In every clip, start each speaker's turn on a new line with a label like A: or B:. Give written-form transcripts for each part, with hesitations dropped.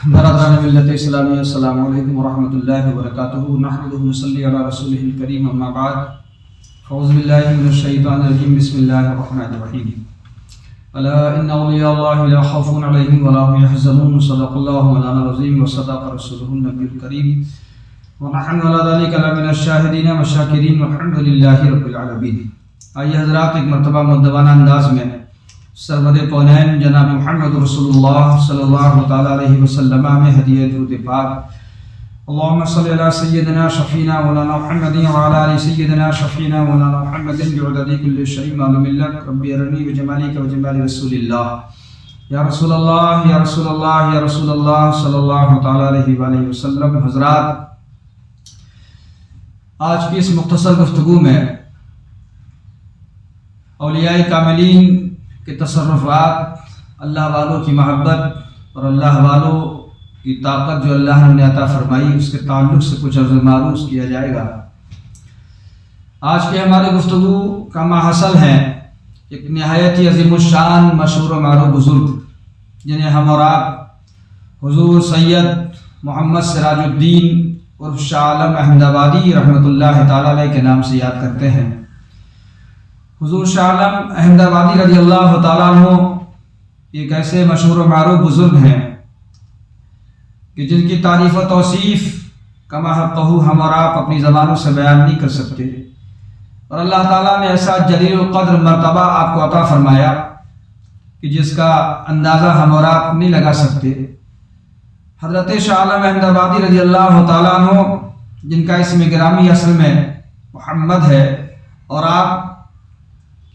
A: برادران ملت اسلامی، السلام علیکم ورحمۃ اللہ وبرکاتہ۔ نحمدہ ونصلی علی رسولہ الکریم، اما بعد، اعوذ باللہ من الشیطان الرجیم، بسم اللہ الرحمن الرحیم۔ الا ان اولیاء اللہ لا خوف علیہم ولا هم يحزنون، صدق اللہ مولانا العظیم وصدق رسولہ النبی الکریم، ونحن علی ذلک لمن الشاہدین والشاکرین والحمد للہ رب العالمین۔ آئیے حضرات، ایک مرتبہ مؤدبانہ انداز میں سرور کونین جناب محمد رسول اللہ صلی اللہ تعالیٰ علیہ وسلم میں ہدیہ درود پاک اللہم صلی علی سیدنا شفینا مولانا محمد وعلی آل سیدنا شفینا مولانا محمد بعدد کل شیء معلوم لک ربی ارنی بجمالک وجمال رسول اللہ، یا رسول اللہ یا رسول اللہ یا رسول اللہ صلی اللہ تعالیٰ علیہ وآلہ وسلم۔ حضرات، آج کی اس مختصر گفتگو میں اولیاء کاملین کے تصرفات، اللہ والوں کی محبت اور اللہ والوں کی طاقت جو اللہ نے انہیں عطا فرمائی، اس کے تعلق سے کچھ عرض معروض کیا جائے گا۔ آج کے ہمارے گفتگو کا ماحصل ہے ایک نہایت ہی عظیم الشان مشہور و معروف بزرگ، جنہیں ہم اور آپ حضور سید محمد سراج الدین عرف شاہ عالم احمد آبادی رحمۃ اللہ تعالیٰ علیہ کے نام سے یاد کرتے ہیں۔ حضور شاہ عالم احمد آبادی رضی اللہ تعالیٰ عنہ ایک ایسے مشہور و معروف بزرگ ہیں کہ جن کی تعریف و توصیف کما حقہ ہم اور آپ اپنی زبانوں سے بیان نہیں کر سکتے، اور اللہ تعالیٰ نے ایسا جلیل القدر مرتبہ آپ کو عطا فرمایا کہ جس کا اندازہ ہم اور آپ نہیں لگا سکتے۔ حضرت شاہ عالم احمد آبادی رضی اللہ تعالیٰ عنہ، جن کا اسم گرامی اصل میں محمد ہے، اور آپ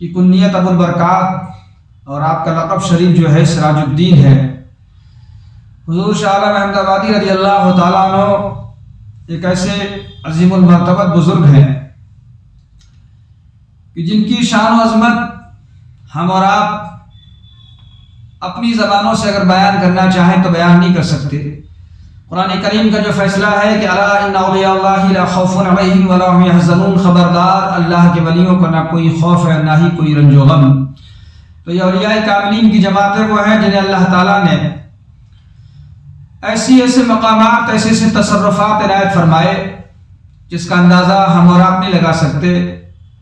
A: کی کنیت ابو البرکات اور آپ کا لقب شریف جو ہے سراج الدین ہے، حضور شاہ عالم احمد آبادی رضی اللہ تعالیٰ عنہ ایک ایسے عظیم المرتبت بزرگ ہیں کہ جن کی شان و عظمت ہم اور آپ اپنی زبانوں سے اگر بیان کرنا چاہیں تو بیان نہیں کر سکتے۔ قرآن کریم کا جو فیصلہ ہے کہ الا ان اولیاء اللہ لا خوف علیہم ولا هم يحزنون، خبردار اللہ کے ولیوں کو نہ کوئی خوف ہے نہ ہی کوئی رنج و غم۔ تو یہ اولیاء کاملین کی جماعتیں وہ ہیں جنہیں اللہ تعالیٰ نے ایسے مقامات، ایسے تصرفات عنایت فرمائے جس کا اندازہ ہم اور آپ نہیں لگا سکتے۔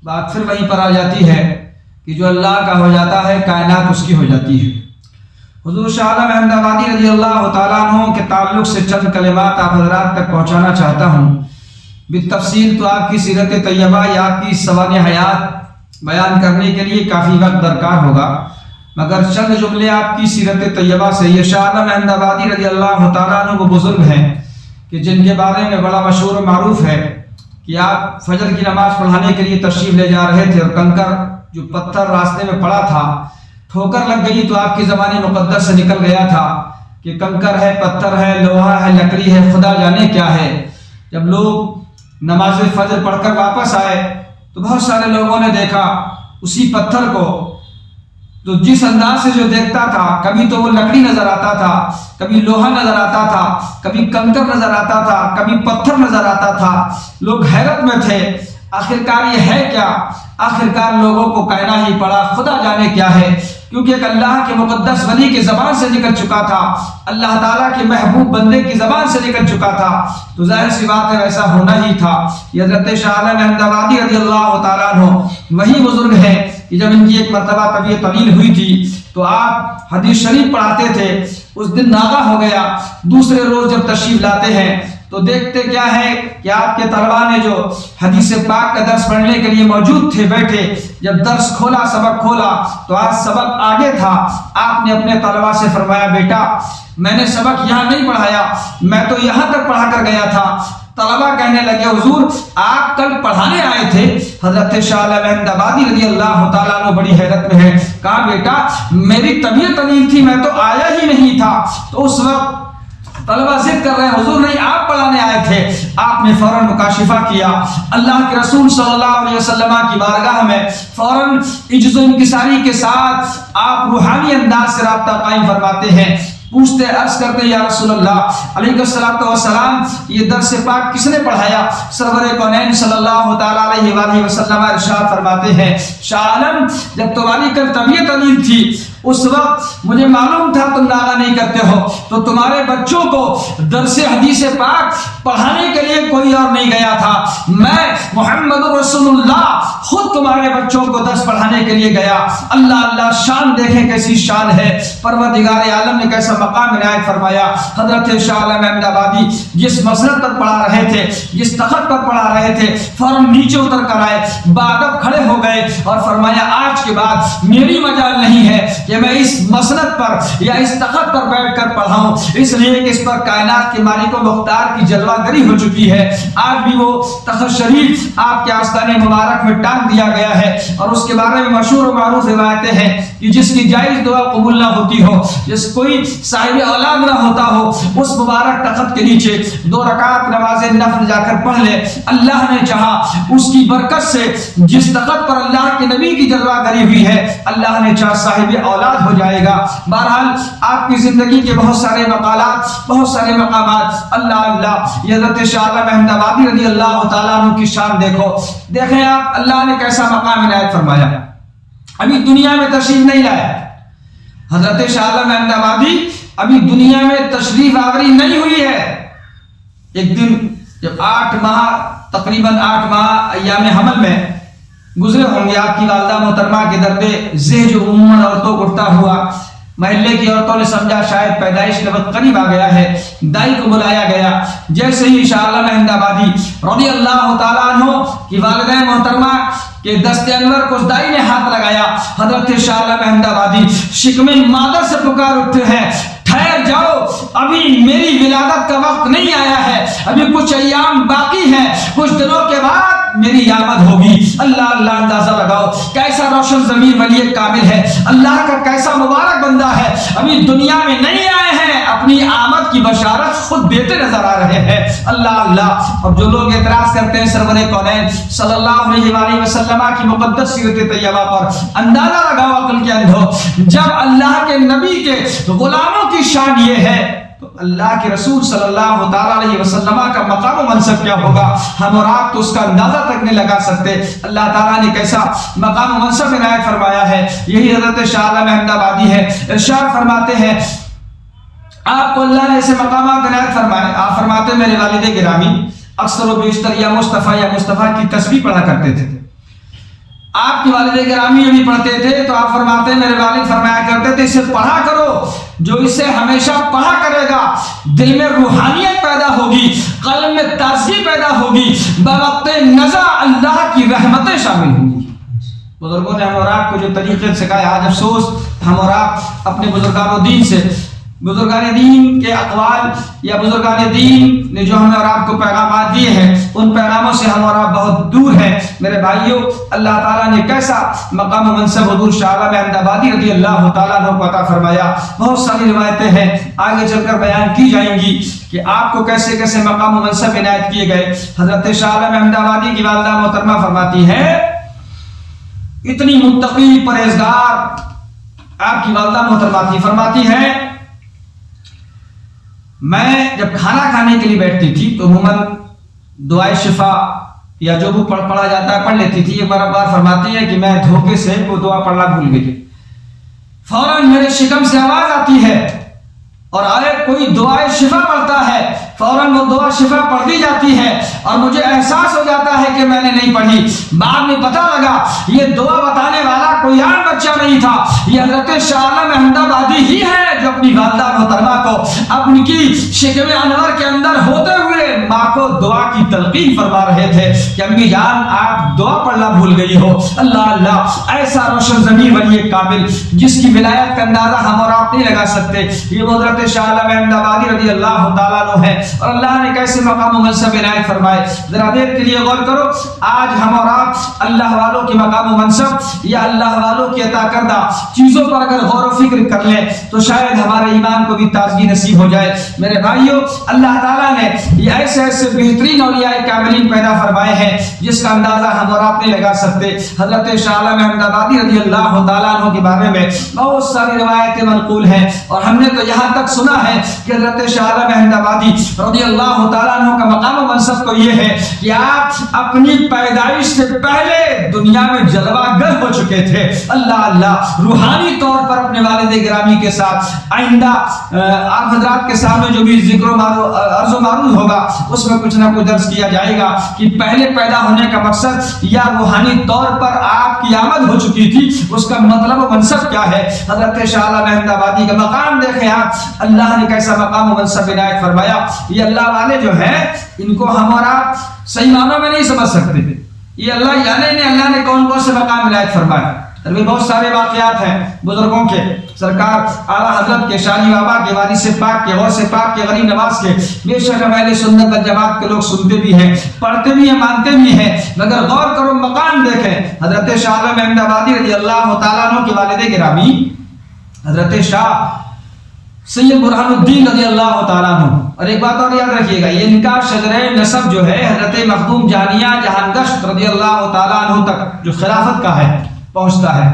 A: بات پھر وہیں پر آ جاتی ہے کہ جو اللہ کا ہو جاتا ہے کائنات اس کی ہو جاتی ہے۔ حضور شاہ عالم احمد آبادی رضی اللہ تعالیٰ عنہ کے تعلق سے چند کلمات آپ حضرات تک پہنچانا چاہتا ہوں۔ بالتفصیل تو آپ کی سیرت طیبہ یا آپ کی سوانح حیات بیان کرنے کے لیے کافی وقت درکار ہوگا، مگر چند جملے آپ کی سیرت طیبہ سے۔ یہ شاہ عالم احمد آبادی رضی اللہ تعالیٰ عنہ وہ بزرگ ہیں کہ جن کے بارے میں بڑا مشہور و معروف ہے کہ آپ فجر کی نماز پڑھانے کے لیے تشریف لے جا رہے تھے اور کنکر جو پتھر راستے میں پڑا تھا، ٹھوکر لگ گئی تو آپ کی زبان مقدس سے نکل گیا تھا کہ کنکر ہے، پتھر ہے، لوہا ہے، لکڑی ہے، خدا جانے کیا ہے۔ جب لوگ نماز فجر پڑھ کر واپس آئے تو بہت سارے لوگوں نے دیکھا اسی پتھر کو، تو جس انداز سے جو دیکھتا تھا، کبھی تو وہ لکڑی نظر آتا تھا، کبھی لوہا نظر آتا تھا، کبھی کنکر نظر آتا تھا، کبھی پتھر نظر آتا تھا۔ لوگ حیرت میں تھے، آخرکار یہ ہے کیا؟ آخرکار لوگوں کو کہنا ہی پڑا خدا جانے کیا ہے، کیونکہ ایک اللہ کے مقدس ولی کی زبان سے نکل چکا تھا، اللہ تعالیٰ کے محبوب بندے کی زبان سے نکل چکا تھا، تو ظاہر سی بات ہے ویسا ہونا ہی تھا۔ یہ حضرت شاہ عالم احمد آبادی رضی اللہ تعالیٰ عنہ وہی بزرگ ہیں کہ جب ان کی ایک مرتبہ طبیعت طویل ہوئی تھی تو آپ حدیث شریف پڑھاتے تھے، اس دن ناغہ ہو گیا، دوسرے روز جب تشریف لاتے ہیں تو دیکھتے کیا ہے کہ آپ کے طلباء نے جو حدیث پاک کا درس پڑھنے کے لیے موجود تھے بیٹھے، جب درس کھولا، سبق کھولا تو آج سبق آگے تھا۔ آپ نے اپنے طلباء سے فرمایا، بیٹا میں نے سبق یہاں نہیں پڑھایا، میں تو یہاں تک پڑھا کر گیا تھا۔ طلباء کہنے لگے، حضور آپ کل پڑھانے آئے تھے؟ حضرت شاہ عالم احمد آبادی رضی اللہ تعالیٰ عنہ بڑی حیرت میں ہے، کہا بیٹا میری طبیعت طویل تھی، میں تو آیا ہی نہیں تھا۔ تو اس وقت طلبہ ضد کر رہے ہیں، حضور نہیں آپ پڑھانے آئے تھے۔ آپ نے فوراً مکاشفہ کیا، اللہ کے رسول صلی اللہ علیہ وسلم کی بارگاہ میں فوراً عجز و انکساری کے ساتھ آپ روحانی انداز سے رابطہ قائم فرماتے ہیں، پوچھتے عرض کرتے یا رسول اللہ علیہ السلام یہ درس پاک کس نے پڑھایا؟ سرور کونین صلی اللہ تعالی علیہ وآلہ وسلم ارشاد فرماتے ہیں شاہ عالم جب تمہاری کل طبیعت علیل تھی اس وقت مجھے معلوم تھا تم ناغہ نہیں کرتے ہو، تو تمہارے بچوں کو درس حدیث پاک پڑھانے کے لیے کوئی اور نہیں گیا تھا، میں محمد رسول اللہ خود تمہارے بچوں کو درس پڑھانے کے لیے گیا۔ اللہ اللہ، شان دیکھیں کیسی شان ہے، پروردگار عالم نے کیسا مقام عنایت فرمایا۔ حضرت شاہ عالم احمد آبادی جس مسند پر پڑھا رہے تھے، جس تخت پر پڑھا رہے تھے، فوراً نیچے اتر کر آئے، بادب کھڑے ہو گئے اور فرمایا آج کے بعد میری مجال نہیں ہے کہ میں اس مسند پر یا اس تخت پر بیٹھ کر پڑھاؤں، اس لیے کہ اس پر کائنات کے مالک و مختار کی جلوہ گری ہو چکی ہے۔ آج بھی وہ تخت شریف آپ کے آستانے مبارک میں ٹانگ دیا گیا ہے اور اس کے بارے میں مشہور و معروف روایتیں ہیں کہ جس کی جائز دعا قبول نہ ہوتی ہو، جس کوئی صاحب اولاد نہ ہوتا ہو، اس مبارک تخت کے نیچے 2 رکعت نماز نفل جا کر پڑھ لے، اللہ نے چاہا اس کی برکت سے جس تخت پر اللہ کے نبی کی جلوہ گری ہوئی ہے، اللہ نے چاہا صاحب اولاد ہو جائے گا۔ بہرحال آپ کی زندگی کے بہت سارے مقالات، بہت سارے مقامات، اللہ اللہ، یہ حضرت شاہ عالم احمد آبادی رضی اللہ تعالیٰ عنہ کی شان دیکھو، دیکھیں آپ اللہ نے کیسا مقام عنایت فرمایا۔ ابھی دنیا میں تشریف نہیں لایا حضرت شاہ عالم احمد آبادی، ابھی دنیا میں تشریف آوری نہیں ہوئی ہے۔ ایک دن جب 8 ماہ تقریباً 8 ماہ ایام حمل میں گزرے ہوں گے آپ کی والدہ محترمہ کے درد ذہ جو عموماً عورتوں کو اٹھتا ہوا، محلے کی عورتوں نے سمجھا شاید پیدائش کا وقت قریب آ گیا ہے، دائی کو بلایا گیا۔ جیسے ہی شاہ عالم احمد آبادی رضی اللہ تعالیٰ عنہ کی والدہ محترمہ کہ دست انور کو اس دائی نے ہاتھ لگایا، حضرت شاہ عالم احمد آبادی شکم مادر سے پکار اٹھتے ہیں ٹھہر جاؤ، ابھی میری ولادت کا وقت نہیں آیا ہے، ابھی کچھ ایام باقی ہیں، کچھ دنوں کے بعد میری آمد ہوگی۔ اللہ اللہ، اندازہ لگاؤ کیسا روشن ضمیر ولی کامل ہے، اللہ کا کیسا مبارک بندہ ہے، ابھی دنیا میں نہیں آئے ہیں، اپنی آمد کی بشارت خود دیتے نظر آ رہے ہیں۔ اللہ اللہ، اور جو لوگ اعتراض کرتے ہیں سرور کونین صلی اللہ علیہ وآلہ وسلم کی مقدس سیرت طیبہ پر، اندازہ لگاؤ عقل کے اندھو، جب اللہ کے نبی کے غلاموں کی شان یہ ہے تو اللہ کے رسول صلی اللہ تعالیٰ علیہ وسلم کا مقام و منصب کیا ہوگا؟ ہم اور آپ تو اس کا اندازہ تک نہیں لگا سکتے۔ اللہ تعالیٰ نے کیسا مقام و منصب عنایت فرمایا ہے، یہی حضرت شاہ عالم احمد آبادی ہے۔ ارشاد فرماتے ہیں آپ کو اللہ نے ایسے مقامات عنایت فرمائے، آپ فرماتے ہیں میرے والد گرامی اکثر و بیشتر یا مصطفیٰ کی تسبیح پڑھا کرتے تھے۔ آپ کے والد گرامی یہ بھی پڑھتے تھے تو آپ فرماتے ہیں میرے والد فرمایا کرتے تھے اسے پڑھا کرو، جو اسے ہمیشہ پڑھا کرے گا دل میں روحانیت پیدا ہوگی، قلب میں تازگی پیدا ہوگی، بوقت نزع اللہ کی رحمتیں شامل ہوں گی۔ بزرگوں نے ہم اور آپ کو جو طریقے سکھائے، آج افسوس ہم اور آپ اپنے بزرگان دین سے، بزرگان دین کے اقوال یا بزرگان دین نے جو ہمیں اور آپ کو پیغامات دیے ہیں ان پیغاموں سے ہم اور آپ بہت دور ہیں۔ میرے بھائیوں، اللہ تعالیٰ نے کیسا مقام و منصب حضور شاہ عالم احمد آبادی رضی اللہ تعالیٰ عنہ کو عطا فرمایا۔ بہت ساری روایتیں ہیں آگے چل کر بیان کی جائیں گی کہ آپ کو کیسے کیسے مقام و منصب عنایت کیے گئے۔ حضرت شاہ عالم احمد آبادی کی والدہ محترمہ فرماتی ہے اتنی متقی پرہیزگار آپ کی والدہ محترمہ فرماتی ہے میں جب کھانا کھانے کے لیے بیٹھتی تھی تو عموماً دعائے شفا یا جو بھی پڑھا جاتا ہے پڑھ لیتی تھی۔ ایک بار فرماتی ہے کہ میں دھوکے سے وہ دعا پڑھنا بھول گئی، فوراً میرے شکم سے آواز آتی ہے اور آئے کوئی دعائے شفا پڑھتا ہے، فوراً وہ دعا شفا پڑھ دی جاتی ہے اور مجھے احساس ہو جاتا ہے کہ میں نے نہیں پڑھی۔ بعد میں پتہ لگا یہ دعا بتانے والا کوئی عام بچہ نہیں تھا، یہ حضرت شاہ عالم احمد آبادی ہی ہے جو اپنی والدہ محترمہ کو اپنی کی شکم انور کے اندر ہوتے ہوئے ماں کو دعا کی تلقین فرما رہے تھے کہ امی جان آپ دعا پڑھنا بھول گئی ہو۔ اللہ اللہ، ایسا روشن ضمیر ولی کامل جس کی ولایت کا اندازہ ہم اور آپ نہیں لگا سکتے، یہ حضرت شاہ عالم احمد آبادی رضی اللہ تعالیٰ عنہ ہے۔ اور اللہ نے کیسے مقام و منصب عنایت فرمائے. ذرا دیر کے لیے غور کرو. آج ہم اور آپ اللہ والوں کے مقام و منصب یا اللہ والوں کی عطا کردہ چیزوں پر اگر غور و فکر کر لیں تو شاید ہمارے ایمان کو بھی تازگی نصیب ہو جائے. میرے بھائیوں، اللہ تعالیٰ نے یہ ایسے ایسے بہترین اولیاء کاملین پیدا فرمائے ہیں جس کا اندازہ ہم اور آپ نہیں لگا سکتے. حضرت شاہ عالم احمد آبادی رضی اللہ تعالیٰ عنہ کے بارے میں بہت ساری روایتیں منقول ہیں، اور ہم نے تو یہاں تک سنا ہے کہ حضرت شاہ عالم احمد آبادی رضی اللہ تعالیٰ عنہ کا مقام و منصب تو یہ ہے کہ آپ اپنی پیدائش سے پہلے دنیا میں جلوہ گر ہو چکے تھے. اللہ اللہ، روحانی طور پر اپنے والد گرامی کے ساتھ آئندہ آپ حضرات کے سامنے جو بھی ذکر و عرض و معروض ہوگا اس میں کچھ نہ کچھ درس کیا جائے گا کہ پہلے پیدا ہونے کا مقصد یا روحانی طور پر آپ کی آمد ہو چکی تھی، اس کا مطلب و منصب کیا ہے. حضرت شاہ عالم احمد آبادی کا مقام دیکھیں آپ، اللہ نے کیسا مقام و منصب عنایت فرمایا. یہ اللہ والے جو ہیں ان کو ہم اور آپ صحیح معنوں میں نہیں سمجھ سکتے تھے. یہ اللہ یعنی اللہ نے کون کون سے مقام عنایت فرمایا. بہت سارے واقعات ہیں بزرگوں کے، سرکار اعلیٰ حضرت کے، شاہی بابا کے، وارث پاک کے، غوث پاک کے، غریب نواز کے. بے شک اہل سنت والجماعت کے لوگ سنتے بھی ہیں، پڑھتے بھی ہیں، مانتے بھی ہیں، مگر غور کرو مقام دیکھیں. حضرت شاہ عالم احمد آبادی رضی اللہ تعالیٰ عنہ کے والد گرامی حضرت شاہ سید برہان الدین رضی اللہ تعالیٰ عنہ. اور ایک بات اور یاد رکھیے گا، یہ ان کا شجرہ نسب جو ہے حضرت مخدوم جانیہ جہانگشت رضی اللہ تعالیٰ عنہ تک جو خلافت کا ہے پہنچتا ہے.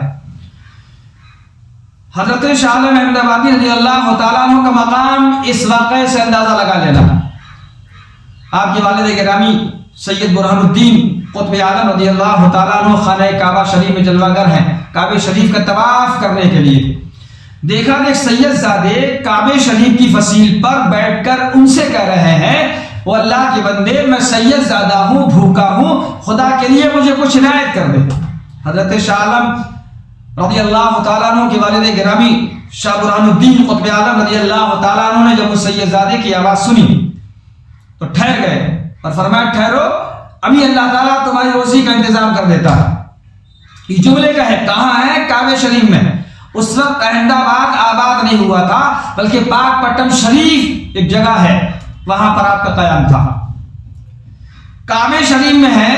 A: حضرت شاہ عالم احمد آبادی رضی اللہ تعالیٰ عنہ کا مقام اس واقعے سے اندازہ لگا لینا. آپ کے والد گرامی سید برہان الدین قطب عالم رضی اللہ تعالیٰ عنہ خانہ کعبہ شریف میں جلوہ گر ہیں کعبہ شریف کا طواف کرنے کے لیے. دیکھا دیکھ سید زادے کعبہ شریف کی فصیل پر بیٹھ کر ان سے کہہ رہے ہیں، وہ اللہ کے بندے، میں سید زادہ ہوں، بھوکا ہوں، خدا کے لیے مجھے کچھ عنایت کر دے. حضرت شاہ عالم رضی اللہ تعالیٰ عنہ کے والد گرامی شاہ برہان الدین قطب عالم رضی اللہ تعالیٰ عنہ نے جب اس سید زادے کی آواز سنی تو ٹھہر گئے اور فرمایا، ٹھہرو، ابھی اللہ تعالیٰ تمہاری روزی کا انتظام کر دیتا ہے. یہ جملے کا ہے، کہاں ہے؟ کعبہ شریف میں. اس وقت احمد آباد آباد نہیں ہوا تھا، بلکہ پاک پٹن شریف ایک جگہ ہے، وہاں پر آپ کا قیام تھا. کعبہ شریف میں ہے.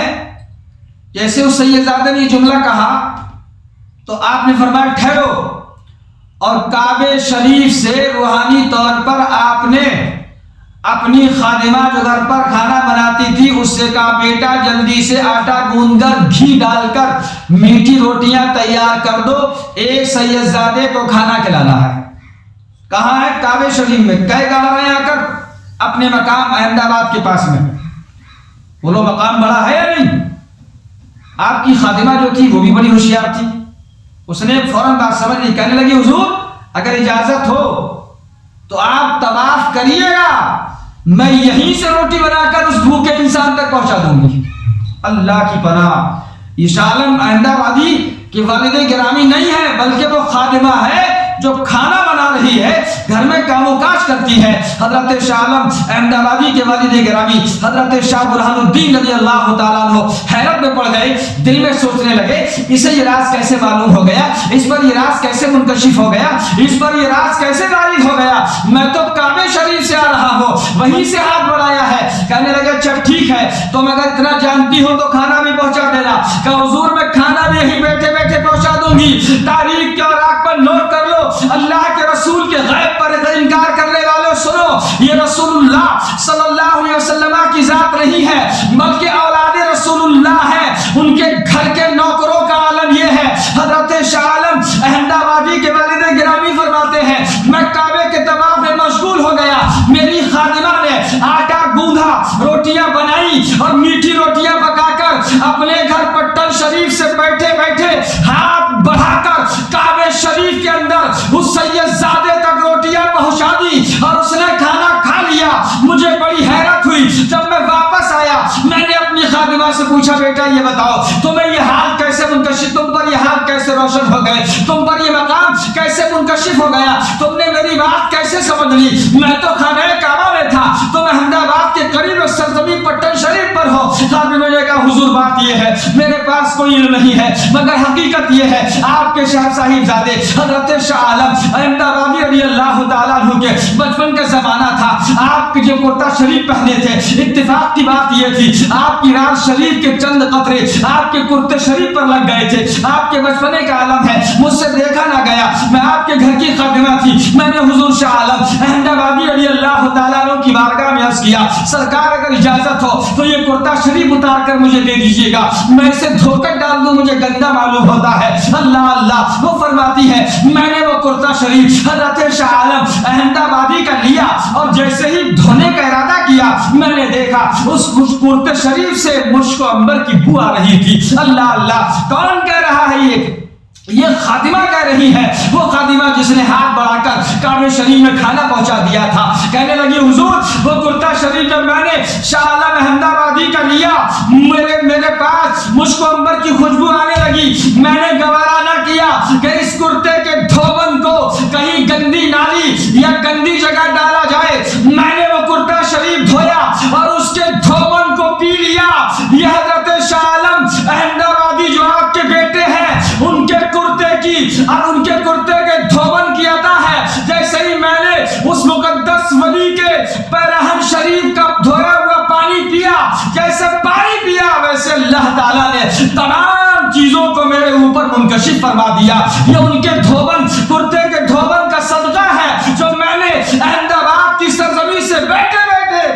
A: جیسے اس سید زادے نے یہ جملہ کہا تو آپ نے فرمایا ٹھہرو، اور کعبہ شریف سے روحانی طور پر آپ نے اپنی خادمہ جو گھر پر کھانا بناتی تھی اس سے کہا، بیٹا جلدی سے آٹا گوندھ کر گھی ڈال کر میٹھی روٹیاں تیار کر دو، ایک سید زادے کو کھانا کھلانا ہے. کہاں ہے؟ کعبہ شریف میں. کہہ کہاں رہے آ کر؟ اپنے مقام احمد آباد کے پاس میں. بولو مقام بڑا ہے یا نہیں؟ آپ کی خادمہ جو تھی وہ بھی بڑی ہوشیار تھی. اس نے فوراً بات سمجھ لی، کہنے لگی حضور اگر اجازت ہو تو آپ طواف کریے گا، میں یہیں سے روٹی بنا کر اس بھوکے انسان تک پہنچا دوں گی. اللہ کی پناہ، یہ شاہ عالم احمد آبادی کے والد گرامی نہیں ہے بلکہ وہ خادمہ ہے جو کھانا بنا رہی ہے، گھر میں کام و کاج کرتی ہے. حضرت شاہ عالم احمد آبادی کے والد گرامی حضرت شاہ برہان الدین رضی اللہ تعالیٰ عنہ حیرت میں پڑ گئے، دل میں سوچنے لگے اسے یہ راز کیسے معلوم ہو گیا، اس پر یہ راز کیسے منکشف ہو گیا، اس پر یہ راز کیسے وارد ہو گیا. میں تو کعبہ شریف سے آ رہا ہوں، وہیں سے ہاتھ بڑھایا ہے. کہنے لگے اچھا ٹھیک ہے، تم اگر اتنا جانتی ہو تو کھانا بھی پہنچا دینا. کہ حضور میں کھانا بھی یہیں بیٹھے بیٹھے پہنچا دوں گی. تاریخ کے اوراق پر نوٹ کر لو، اللہ کے رسول کے غیب پر انکار کرنے والوں سنو، یہ رسول اللہ صلی اللہ علیہ وسلم کی ذات نہیں ہے بلکہ اولاد رسول اللہ ہے. ان کے گھر کے نوکروں کا عالم یہ ہے. حضرت شاہ عالم احمد آبادی کے والد گرامی فرماتے ہیں، میں کعبے کے طواف میں مشغول ہو گیا، میری خادمہ نے آٹا گوندھا، روٹیاں بنائی اور میٹھی روٹیاں پکا کر اپنے گھر پٹن شریف سے بیٹھے بیٹھے ہاتھ بڑھا کر کعبہ شریف کے اندر اس سید زادے تک روٹیاں پہنچا دی اور اس نے کھانا کھا لیا. مجھے بڑی حیرت ہوئی. جب میں واپس آیا میں نے اپنی خادمہ سے پوچھا، بیٹا یہ بتاؤ تمہیں یہ حال کیسے منتشر، تم پر یہ حال کیسے روشن ہو گئے؟ تم پر یہ مقام کیسے منکشف ہو گیا؟ تم نے میری بات کیسے سمجھ لی؟ میں تو خانہ کعبہ میں تھا، تم احمد آباد کے قریب سرزمین پٹن شریف پر ہو۔ خادم نے کہا حضور بات یہ ہے میرے پاس کوئی علم نہیں ہے، مگر حقیقت یہ ہے آپ کے شاہ صاحب زادے حضرت شاہ عالم احمد آبادی رضی اللہ تعالیٰ عنہ کے بچپن کا زمانہ تھا، آپ کے جو کرتا شریف پہنے تھے، اتفاق کی بات یہ تھی آپ کی راز شریف کے چند قطرے آپ کے کرتے شریف پر لگ گئے تھے، آپ کے بچپنے کا عالم ہے، مجھ سے دیکھا نہ گیا، میں آپ کے گھر کی خادمہ تھی، میں نے حضور شاہ عالم احمد آبادی رضی اللہ تعالیٰ عنہ کی بارگاہ میں عرض کیا سرکار اگر اجازت ہو تو یہ کرتا شریف اتار کر مجھے دے دیجیے گا، میں اسے دھو کر ڈال دوں، مجھے گندا معلوم ہوتا ہے۔ اللہ اللہ، وہ فرماتی ہے میں نے وہ کرتا شریف حضرت شاہ عالم احمد آبادی کا لیا اور جیسے ہی دھونے کا ارادہ کیا میں نے دیکھا اس کرتے شریف سے مشک و عنبر کی بو آ رہی تھی۔ اللہ اللہ، کون کہہ رہا ہے یہ خادمہ کہہ رہی ہے، وہ خادمہ جس نے ہاتھ بڑھا کر کعبہ شریف میں کھانا پہنچا دیا تھا، کہنے لگی حضور وہ کرتا شریف جب میں نے شاہ عالم احمد آبادی کا لیا میرے پاس مشک و عنبر کی خوشبو آنے لگی، میں نے گوارا نہ کیا کہ اس کرتے کے دھوبن کو کہیں گندی نالی یا گندی جگہ ڈالا جائے، میں نے وہ کرتا شریف دھویا اور اس کے دھوبن کو پی لیا۔ یہ حضرت شاہ عالم احمد آبادی جو آپ کے بیٹے ہیں ان کے کرتے کی اور ان کے کرتے کے دھوبن کی عطا ہے، جیسے ہی میں نے اس مقدس ولی کے پیرہن شریف کا دھویا ہوا پانی پیا، جیسے پانی پیا ویسے اللہ تعالیٰ نے تمام چیزوں کو میرے اوپر منکشف فرما دیا۔ یہ ان کے دھوبن کرتے کے دھوبن کا صدقہ ہے جو میں نے احمد آباد کی سرزمین سے بیٹھے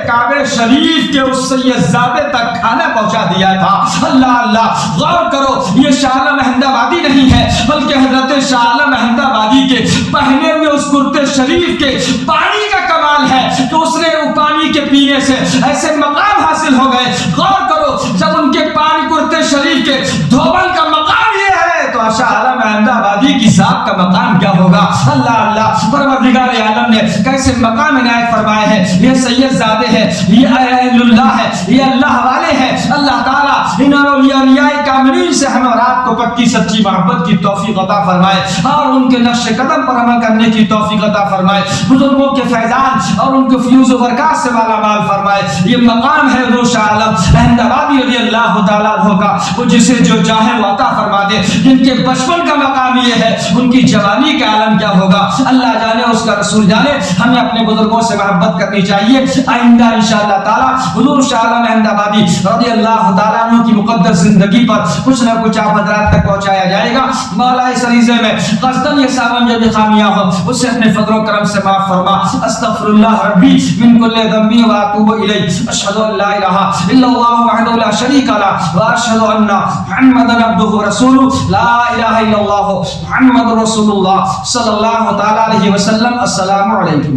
A: کعبہ شریف کے اس سید زادے تک کھانا پہنچا دیا تھا۔ اللہ اللہ، غور کرو یہ شاہ عالم احمد آبادی نہیں ہے بلکہ حضرت شاہ عالم احمد آبادی کے پہنے ہوئے اس کرتے شریف کے پانی کا کمال ہے کہ اس نے وہ پانی کے پینے سے ایسے مقام حاصل ہو گئے۔ غور کرو جب ان کے پانی کرتے شریف کے دھوبن کا مقام یہ ہے تو شاہ عالم احمد آبادی کی ذات کا مقام کیا ہوگا؟ اللہ اللہ، پروردگار عالم نے کیسے مقام عنایت فرمائے ہیں۔ یہ سید زادے ہیں، یہ اہل اللہ ہے، یہ اللہ والے ہیں۔ اللہ تعالیٰ ان اولیاء کاملین سے ہمیں اور آپ کو پکی سچی محبت کی توفیق عطا فرمائے اور ان کے نقش قدم پر عمل کرنے کی توفیق عطا فرمائے، بزرگوں کے فیضان اور ان کے فیوز و برکات سے مالا مال فرمائے۔ یہ مقام ہے حضور شاہ عالم احمد آبادی رضی اللہ تعالیٰ عنہ کا، وہ جسے جو چاہے وہ عطا فرما دے۔ جن کے بچپن کا مقام یہ ہے ان کی جوانی کا عالم کیا ہوگا اللہ جانے، اس کا رسول جانے۔ ہمیں اپنے بزرگوں سے محبت کرنی چاہیے۔ آئندہ انشاءاللہ تعالیٰ حضور شاہ عالم احمد آبادی رضی اللہ تعالیٰ عنہ کی مقدس زندگی پر کچھ نہ کچھ آپ حضرات تک پہنچایا جائے گا۔ مولا اس عریضے میں قصداً یہ سامن جو بھی خامیاں ہوں اسے اپنے فضل و کرم سے معاف فرما۔ استغفر اللہ ربی من کل ذنب و اتوب الیہ، اشہد ان لا الہ الا اللہ وحدہ لا شریک لہ واشہد ان محمدا عبدہ ورسولہ، لا الہ الا اللہ محمد رسول اللہ صلی اللہ تعالی علیہ وسلم۔ السلام علیکم۔